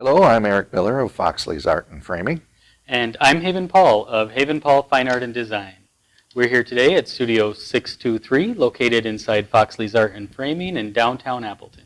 Hello, I'm Eric Miller of Foxley's Art and Framing. And I'm Haven Paul of Haven Paul Fine Art and Design. We're here today at Studio 623, located inside Foxley's Art and Framing in downtown Appleton.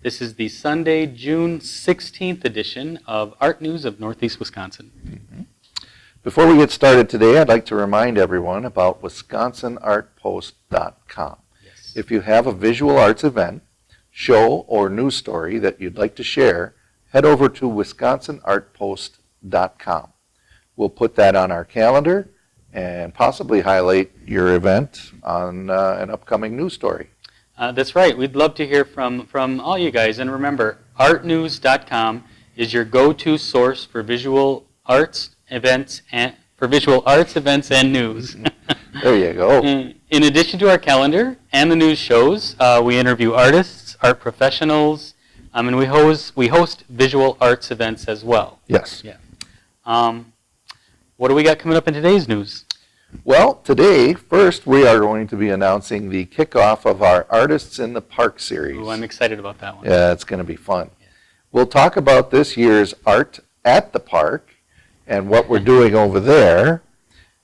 This is the Sunday, June 16th edition of Art News of Northeast Wisconsin. Before we get started today, I'd like to remind everyone about WisconsinArtPost.com. Yes. If you have a visual arts event, show, or news story that you'd like to share, head over to WisconsinArtPost.com. We'll put that on our calendar and possibly highlight your event on an upcoming news story. That's right. We'd love to hear from all you guys. And remember, artnews.com is your go-to source for visual arts events and news. There you go. In addition to our calendar and the news shows, we interview artists, art professionals, and we host visual arts events as well. Yes. Yeah. What do we got coming up in today's news? Well, today, first, we are going to be announcing the kickoff of our Artists in the Park series. Ooh, I'm excited about that one. Yeah, it's going to be fun. Yeah. We'll talk about this year's Art at the Park and what we're doing over there.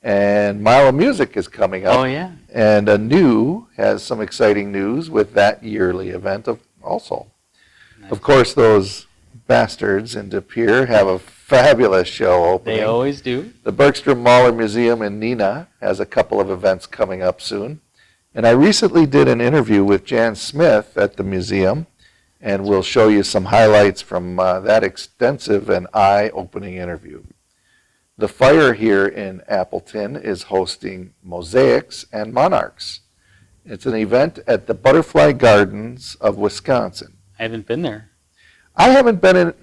And Mahler Music is coming up. Oh, yeah. And ANNEW has some exciting news with that yearly event also. Nice. Of course, those bastards in De Pere have a fabulous show opening. They always do. The Bergstrom Mahler Museum in NEWAA has a couple of events coming up soon. And I recently did an interview with Jan Smith at the museum, and we'll show you some highlights from that extensive and eye-opening interview. The Fire here in Appleton is hosting Mosaics and Monarchs. It's an event at the Butterfly Gardens of Wisconsin. I haven't been there. I haven't been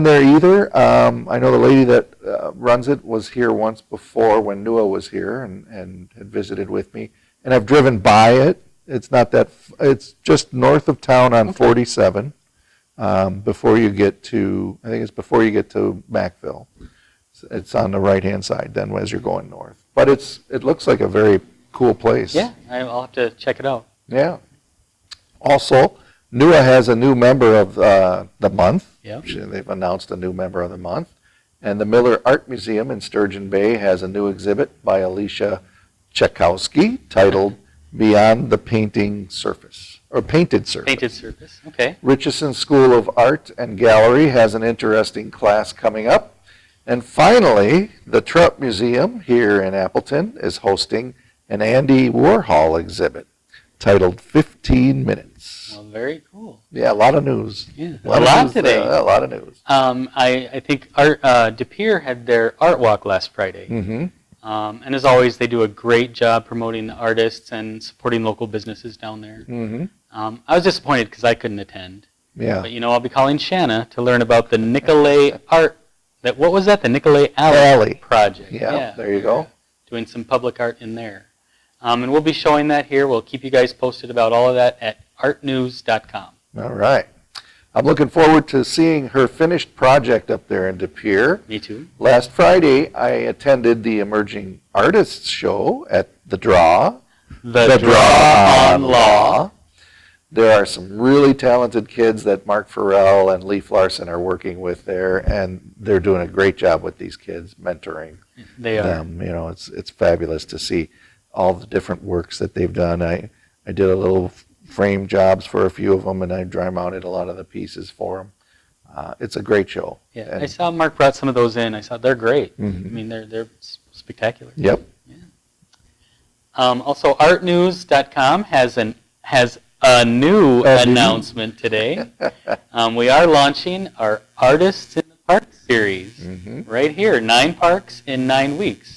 there either. I know the lady that runs it was here once before when NEWAA was here and had visited with me. And I've driven by it. It's not that. It's just north of town on 47. Before you get to, I think it's before you get to Mackville. It's on the right-hand side then as you're going north. But it looks like a very cool place. Yeah, I'll have to check it out. Yeah. Also, NEWAA has a new member of the month. Yep. They've announced a new member of the month. And the Miller Art Museum in Sturgeon Bay has a new exhibit by Alicia Tchaikovsky titled Beyond the Painting Surface, or Painted Surface. Painted Surface, okay. Richesons School of Art and Gallery has an interesting class coming up. And finally, the Trout Museum here in Appleton is hosting an Andy Warhol exhibit titled 15 Minutes. Well, very cool. Yeah, a lot of news. Yeah, a lot today. A lot of news. I think De Pere had their art walk last Friday. Mm-hmm. And as always, they do a great job promoting the artists and supporting local businesses down there. Mm-hmm. I was disappointed because I couldn't attend. Yeah. But, I'll be calling Shanna to learn about the NEWAA art. What was that? The NEWAA Alley project. Yeah, there you go. Doing some public art in there. And we'll be showing that here. We'll keep you guys posted about all of that at artnews.com. All right. I'm looking forward to seeing her finished project up there in De Pere. Me too. Last Friday, I attended the Emerging Artists Show at The Draw. The Draw on Law. There are some really talented kids that Mark Farrell and Leif Larson are working with there, and they're doing a great job with these kids, mentoring them. It's fabulous to see all the different works that they've done. I did a little frame jobs for a few of them, and I dry mounted a lot of the pieces for them. It's a great show. Yeah, and I saw Mark brought some of those in. I saw they're great. Mm-hmm. I mean, they're spectacular. Yep. Yeah. Also, artnews.com has a new announcement today. We are launching our Artists in the Park series right here, 9 parks in 9 weeks.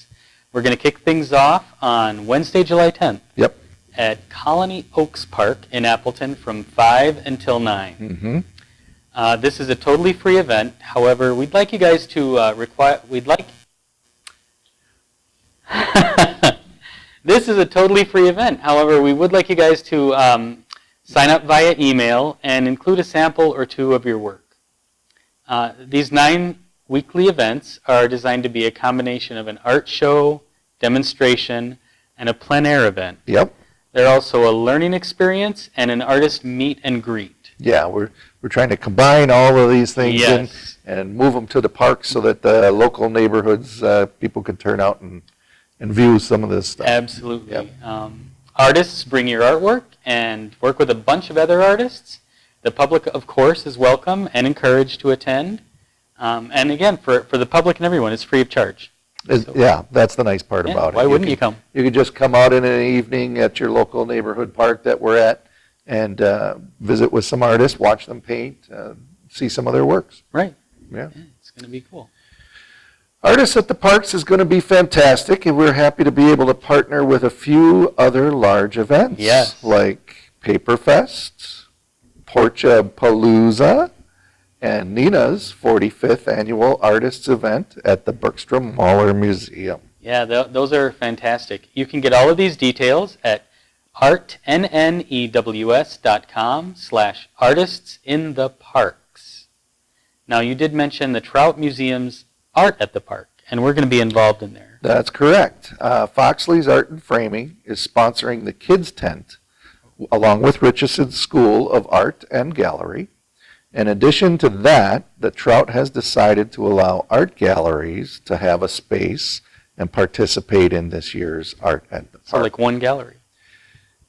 We're going to kick things off on Wednesday, July 10th. Yep. At Colony Oaks Park in Appleton from 5 until 9. Mm-hmm. This is a totally free event. However, we'd like you guys to This is a totally free event. However, we would like you guys to sign up via email and include a sample or 2 of your work. These 9 weekly events are designed to be a combination of an art show, demonstration, and a plein air event. Yep. They're also a learning experience and an artist meet and greet. Yeah, we're trying to combine all of these things Yes. and move them to the parks so that the local neighborhoods, people can turn out and view some of this stuff. Absolutely. Yep. Artists, bring your artwork and work with a bunch of other artists. The public, of course, is welcome and encouraged to attend. And again, for the public and everyone, it's free of charge. So, Yeah, that's the nice part yeah, about it. why wouldn't you come? You could just come out in an evening at your local neighborhood park that we're at and visit with some artists, watch them paint, see some of their works. Right. Yeah. Yeah, it's going to be cool. Artists at the Parks is going to be fantastic, and we're happy to be able to partner with a few other large events. Yes. Like Paper Fest, Porchapalooza, and Nina's 45th annual artists event at the Bergstrom Mahler Museum. Yeah, those are fantastic. You can get all of these details at artnews.com/artistsintheparks. Now, you did mention the Trout Museum's Art at the Park, and we're going to be involved in there. That's correct. Foxley's Art and Framing is sponsoring the Kids Tent, along with Richesons School of Art and Gallery. In addition to that, the Trout has decided to allow art galleries to have a space and participate in this year's Art at the Park. So like one gallery.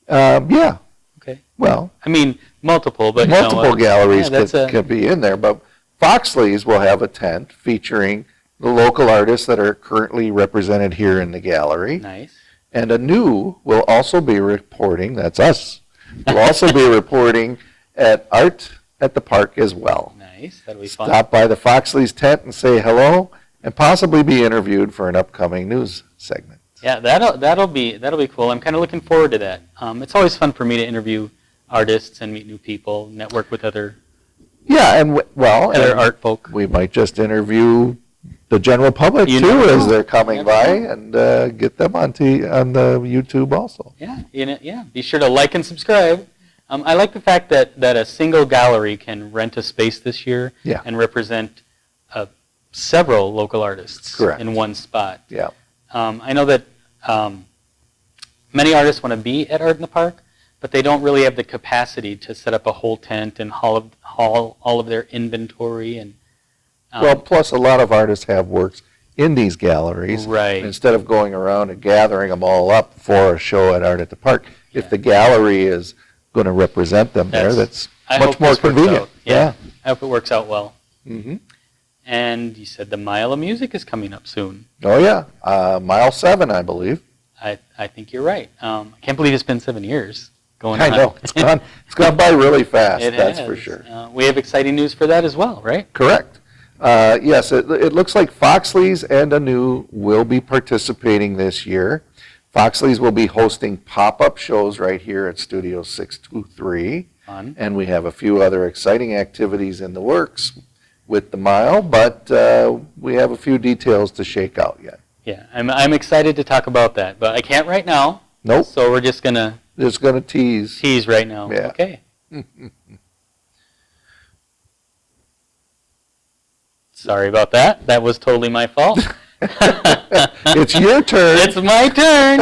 Yeah. Okay. Well, I mean, multiple, but multiple galleries yeah, could be in there, but Foxley's will have a tent featuring the local artists that are currently represented here in the gallery. Nice. And ANNEW will also be reporting, that's us, will also be reporting at Art at the Park as well. Nice. That'll be fun. Stop by the Foxley's tent and say hello, and possibly be interviewed for an upcoming news segment. Yeah, that'll be cool. I'm kind of looking forward to that. It's always fun for me to interview artists and meet new people, network with other Other art folk. We might just interview the general public You too never as know. they're coming You by never and get them on the YouTube also. Yeah. Be sure to like and subscribe. I like the fact that a single gallery can rent a space this year and represent several local artists in one spot. Yeah. I know that many artists want to be at Art in the Park, but they don't really have the capacity to set up a whole tent and haul all of their inventory. And Well, plus a lot of artists have works in these galleries. Right. Instead of going around and gathering them all up for a show at Art at the Park, if the gallery is going to represent them there, that's much more convenient. Yeah. I hope it works out well. Mm-hmm. And you said the Mile of Music is coming up soon. Oh, yeah. Mile 7, I believe. I think you're right. I can't believe it's been 7 years going on. I know. It's gone by really fast, It that's has. for sure. We have exciting news for that as well, right? Correct. Yes, it looks like Foxley's and ANNEW will be participating this year. Foxley's will be hosting pop-up shows right here at Studio 623. Fun. And we have a few other exciting activities in the works with the Mile, but we have a few details to shake out yet. Yeah, I'm excited to talk about that, but I can't right now. Nope. So we're just going to tease. tease right now. Yeah. Okay. Sorry about that. That was totally my fault. It's your turn. It's my turn.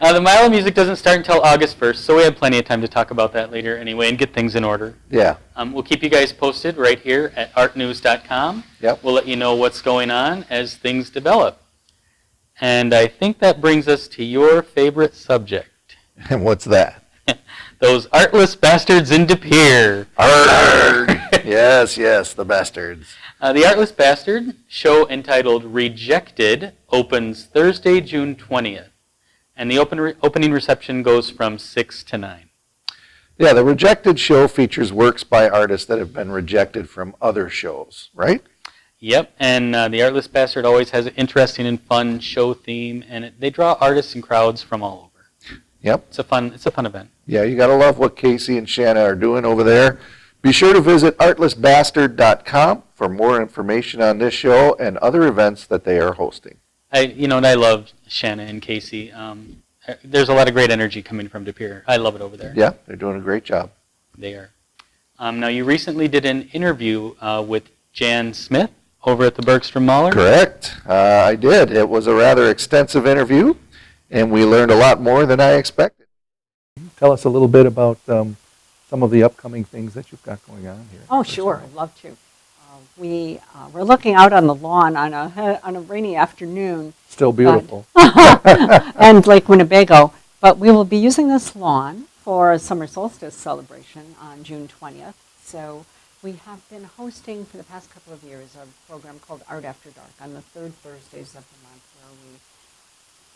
The Mile of Music doesn't start until August 1st, so we have plenty of time to talk about that later anyway and get things in order. Yeah. We'll keep you guys posted right here at artnews.com. Yep. We'll let you know what's going on as things develop. And I think that brings us to your favorite subject. And what's that? Those artless bastards in De Pere. Arrgh. Yes, the bastards. The Artless Bastard, show entitled Rejected, opens Thursday, June 20th. And the opening reception goes from 6 to 9. Yeah, the Rejected show features works by artists that have been rejected from other shows, right? Yep, and the Artless Bastard always has an interesting and fun show theme, and they draw artists and crowds from all over. Yep. It's a fun event. Yeah, you got to love what Casey and Shanna are doing over there. Be sure to visit artlessbastard.com for more information on this show and other events that they are hosting. I love Shanna and Casey. There's a lot of great energy coming from De Pere. I love it over there. Yeah, they're doing a great job. They are. Now, you recently did an interview with Jan Smith over at the Bergstrom Mahler. Correct. I did. It was a rather extensive interview, and we learned a lot more than I expected. Tell us a little bit about some some of the upcoming things that you've got going on here. Oh, sure, I'd love to. We're looking out on the lawn on a rainy afternoon. Still beautiful. And Lake Winnebago. But we will be using this lawn for a summer solstice celebration on June 20th. So we have been hosting for the past couple of years a program called Art After Dark on the third Thursdays of the month, where we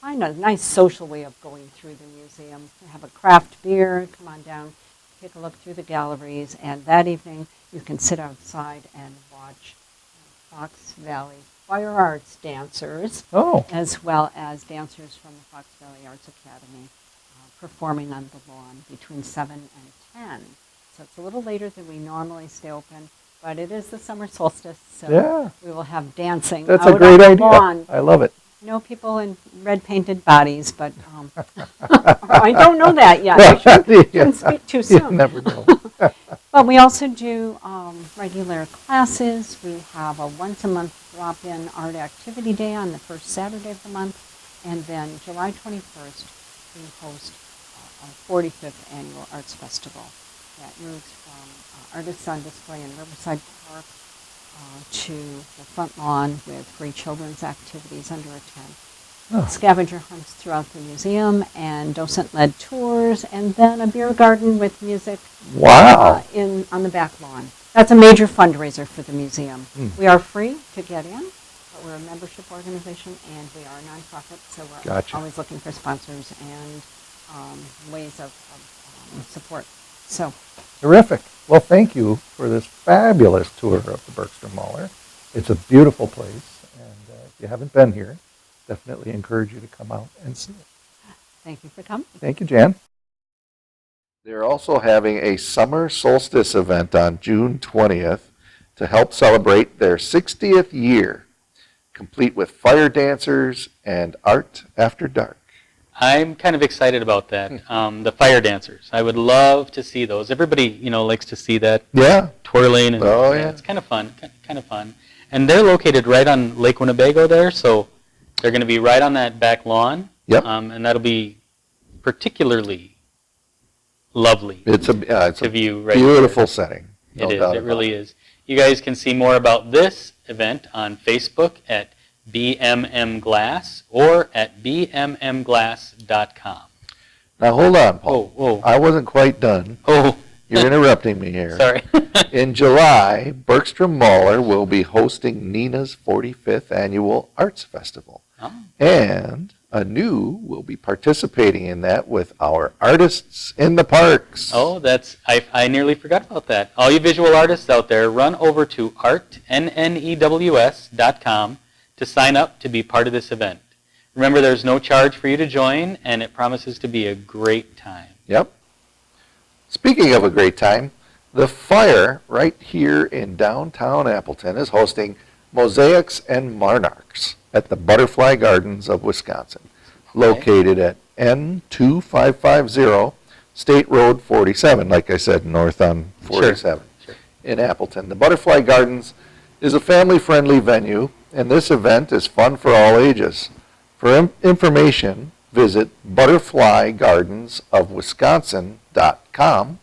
find a nice social way of going through the museum. We have a craft beer, come on down, take a look through the galleries, and that evening you can sit outside and watch Fox Valley Fire Arts dancers, as well as dancers from the Fox Valley Arts Academy performing on the lawn between 7 and 10. So it's a little later than we normally stay open, but it is the summer solstice, so we will have dancing That's out a great on the idea. lawn. I love it. No people in red painted bodies, but I don't know that yet. I shouldn't speak too soon. You never know. But we also do regular classes. We have a once-a-month drop-in art activity day on the first Saturday of the month. And then July 21st, we host our 45th Annual Arts Festival that moves from Artists on Display in Riverside Park to the front lawn with free children's activities under a tent. Scavenger hunts throughout the museum and docent-led tours, and then a beer garden with music on the back lawn. That's a major fundraiser for the museum. We are free to get in, but we're a membership organization and we are a nonprofit, so we're always looking for sponsors and ways of support. So terrific. Well, thank you for this fabulous tour of the Bergstrom Mahler. It's a beautiful place, and if you haven't been here, definitely encourage you to come out and see it. Thank you for coming. Thank you, Jan. They're also having a summer solstice event on June 20th to help celebrate their 60th year, complete with fire dancers and art after dark. I'm kind of excited about that. The fire dancers. I would love to see those. Everybody, likes to see that. Yeah. Twirling. And, it's kind of fun. Kind of fun. And they're located right on Lake Winnebago there, so they're going to be right on that back lawn. Yep. And that'll be particularly lovely. It's a view right beautiful there. setting. It is. It really is. You guys can see more about this event on Facebook at BMM Glass or at bmmglass.com. Now hold on, Paul. Oh. I wasn't quite done. Oh. You're interrupting me here. Sorry. In July, Bergstrom Mahler will be hosting Nina's 45th Annual Arts Festival. Oh. And ANNEW will be participating in that with our Artists in the Parks. Oh, I nearly forgot about that. All you visual artists out there, run over to NNEWS.com to sign up to be part of this event. Remember, there's no charge for you to join, and it promises to be a great time. Yep. Speaking of a great time, the Fire right here in downtown Appleton is hosting Mosaics and Monarchs at the Butterfly Gardens of Wisconsin, located at N2550 State Road 47, like I said, north on 47 in Appleton. The Butterfly Gardens is a family-friendly venue, and this event is fun for all ages. For information, visit butterflygardensofwisconsin.com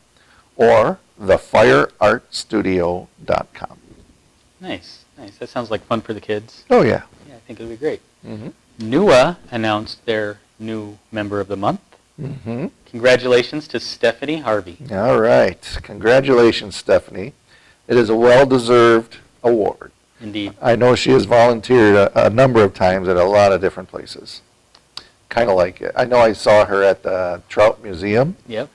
or thefireartstudio.com. Nice. That sounds like fun for the kids. Oh, yeah. Yeah, I think it'll be great. Mm-hmm. NEWAA announced their new member of the month. Mm-hmm. Congratulations to Stephanie Harvey. All right. Congratulations, Stephanie. It is a well-deserved award. Indeed. I know she has volunteered a number of times at a lot of different places. Kind of like it. I know I saw her at the Trout Museum. Yep.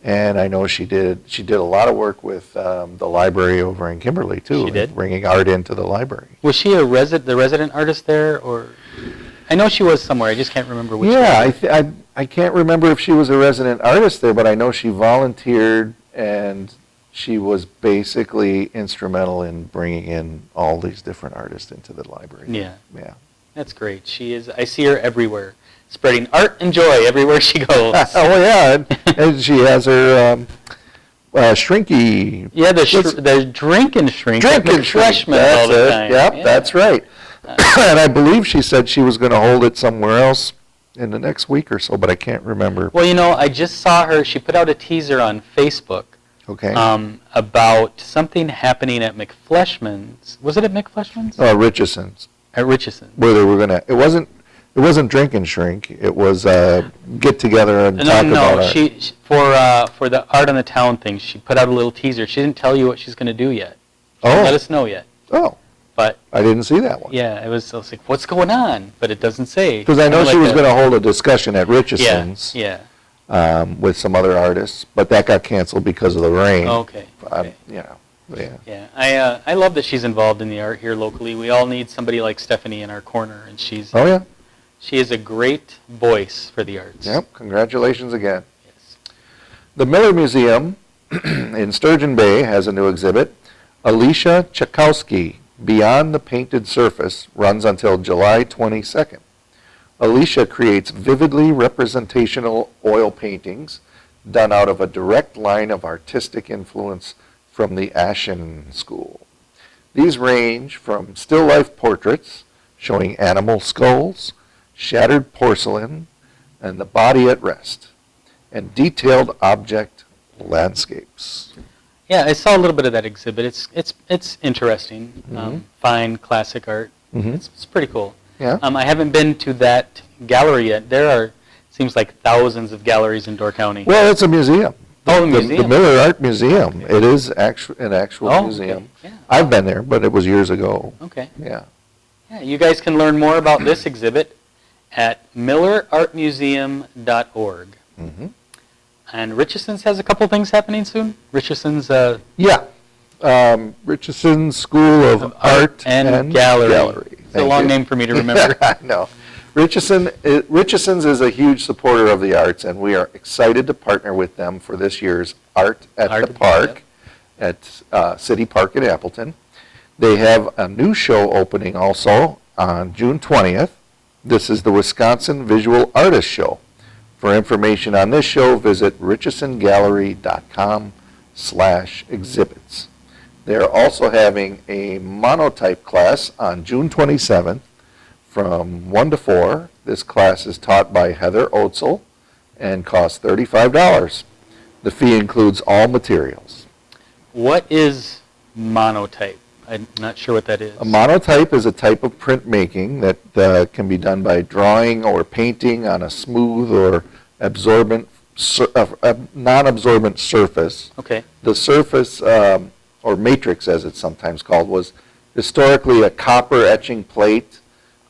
And I know she did a lot of work with the library over in Kimberly, too. She did. Bringing art into the library. Was she the resident artist there, or? I know she was somewhere. I just can't remember which. Yeah, I can't remember if she was a resident artist there, but I know she volunteered, and she was basically instrumental in bringing in all these different artists into the library. Yeah. Yeah. That's great. She is. I see her everywhere, spreading art and joy everywhere she goes. Oh yeah, and she has her shrinky. Yeah, the drink and shrink. Drink and shrink. That's all the it. time. Yep, Yeah. that's right. And I believe she said she was going to hold it somewhere else in the next week or so, but I can't remember. Well, I just saw her. She put out a teaser on Facebook Okay. About something happening at McFleshman's. Was it at McFleshman's? Richesons, At Richeson's. where they were gonna. It wasn't drink and shrink. It was get together and talk about art. She for the Art on the Town thing, she put out a little teaser. She didn't tell you what she's going to do yet. She didn't let us know yet. Oh. But I didn't see that one. yeah, I was like, what's going on? But it doesn't say. Because I know Kinda she was like going to hold a discussion at Richesons Yeah. with some other artists, but that got canceled because of the rain. Okay. Okay. Yeah. Yeah. I love that she's involved in the art here locally. We all need somebody like Stephanie in our corner, and Oh, yeah. she is a great voice for the arts. Yep. Congratulations again. Yes. The Miller Museum in Sturgeon Bay has a new exhibit. Alicia Tchaikovsky, Beyond the Painted Surface, runs until July 22nd. Alicia creates vividly representational oil paintings done out of a direct line of artistic influence from the Ashen School. These range from still life portraits showing animal skulls, shattered porcelain, and the body at rest, and detailed object landscapes. Yeah, I saw a little bit of that exhibit. It's interesting. Mhm. Fine classic art. Mhm. It's pretty cool. Yeah. I haven't been to that gallery yet. There are seems like thousands of galleries in Door County. Well, it's a museum. Oh, the museum. The Miller Art Museum. It is an actual Oh, museum. okay. Yeah. I've been there, but it was years ago. Okay. Yeah. Yeah, you guys can learn more about this exhibit at millerartmuseum.org. Mm-hmm. And Richesons has a couple things happening soon. Richesons Yeah. Richesons School of Art and Gallery. It's a Thank long you. name for me to remember. I know. Richesons is a huge supporter of the arts, and we are excited to partner with them for this year's Art at the Park at City Park in Appleton. They have a new show opening also on June 20th. This is the Wisconsin Visual Artist Show. For information on this show, visit richesongallery.com/exhibits. They're also having a monotype class on June 27th from 1 to 4. This class is taught by Heather Oetzel and costs $35. The fee includes all materials. What is monotype? I'm not sure what that is. A monotype is a type of printmaking that can be done by drawing or painting on a smooth or non-absorbent surface. Okay. The surface, or matrix as it's sometimes called, was historically a copper etching plate,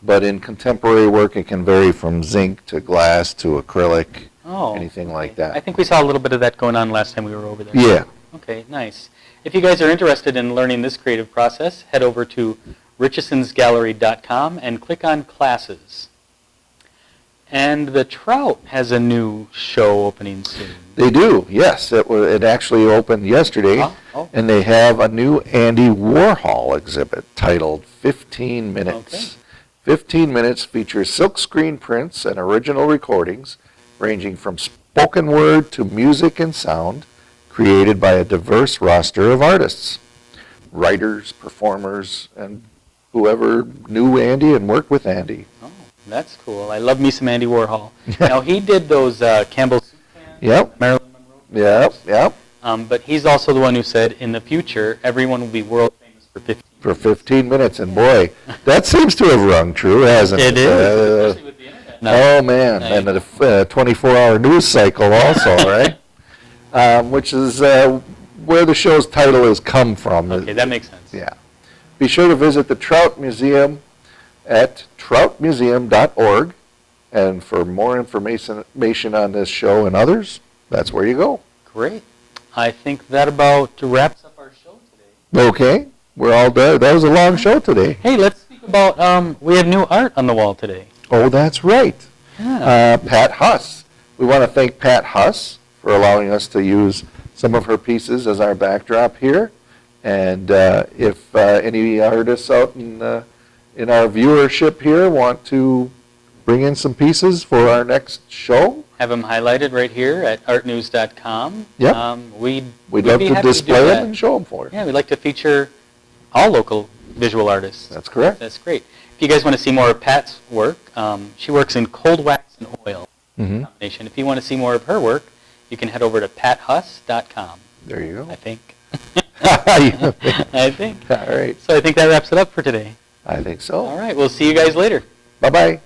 but in contemporary work it can vary from zinc to glass to acrylic, anything like that. I think we saw a little bit of that going on last time we were over there. Yeah. Okay, nice. If you guys are interested in learning this creative process, head over to richesonsgallery.com and click on classes. And the Trout has a new show opening soon. They do, yes. It actually opened yesterday, and they have a new Andy Warhol exhibit titled 15 Minutes. Okay. 15 Minutes features silkscreen prints and original recordings ranging from spoken word to music and sound, created by a diverse roster of artists, writers, performers, and whoever knew Andy and worked with Andy. Oh, that's cool. I love me some Andy Warhol. Now, he did those Campbell soup cans, Yep. Marilyn Monroe. Yep. But he's also the one who said, in the future, everyone will be world famous for 15 For 15 minutes, and boy, that seems to have rung true, hasn't it? It is, especially with the internet. Oh, man, Nice. and the 24-hour news cycle also, right? Which is where the show's title has come from. Okay, that makes sense. Yeah. Be sure to visit the Trout Museum at troutmuseum.org, and for more information on this show and others, that's where you go. Great. I think that about wraps up our show today. Okay, we're all done. That was a long show today. Hey, let's speak about, we have new art on the wall today. Oh, that's right. Yeah. Patt Huss. We want to thank Patt Huss for allowing us to use some of her pieces as our backdrop here. And if any artists out in our viewership here want to bring in some pieces for our next show, Have them highlighted right here at artnews.com. Yep. We'd love be to happy display do them that. and show them for you. Yeah, we'd like to feature all local visual artists. That's correct. That's great. If you guys want to see more of Pat's work, she works in cold wax and oil Mm-hmm. combination. If you want to see more of her work, you can head over to patthuss.com. There you I go. think. You think? I think. All right. So I think that wraps it up for today. I think so. All right, we'll see you guys later. Bye-bye.